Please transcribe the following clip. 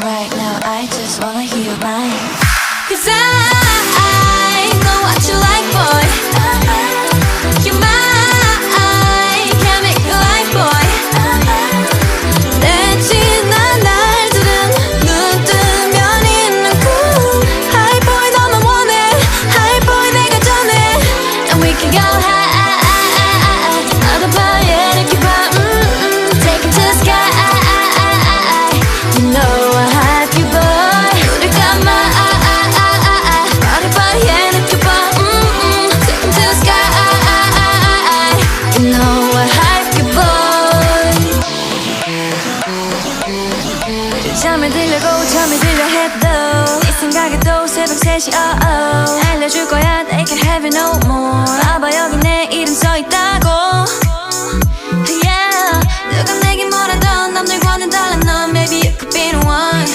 right now. I just wanna hear your mind. 'Cause I know what you like, boy. You're mine, can't make you like, boy. 내 지난 날들은 눈 뜨면 있는 cool High boy 너만 원해 High boy 내가 전해 And we can go high 어떤 밤에 이렇게 봐 Take it to the sky You know I have you boy 우리 감아 어떤 밤에 이렇게 봐 Take it to the sky You know I have you boy 잠이 들려고 잠이 들려 해도 네 생각에 또 새벽 3시 알려줄 거야 They can have you no more 봐봐 여기 내 이름 써있다고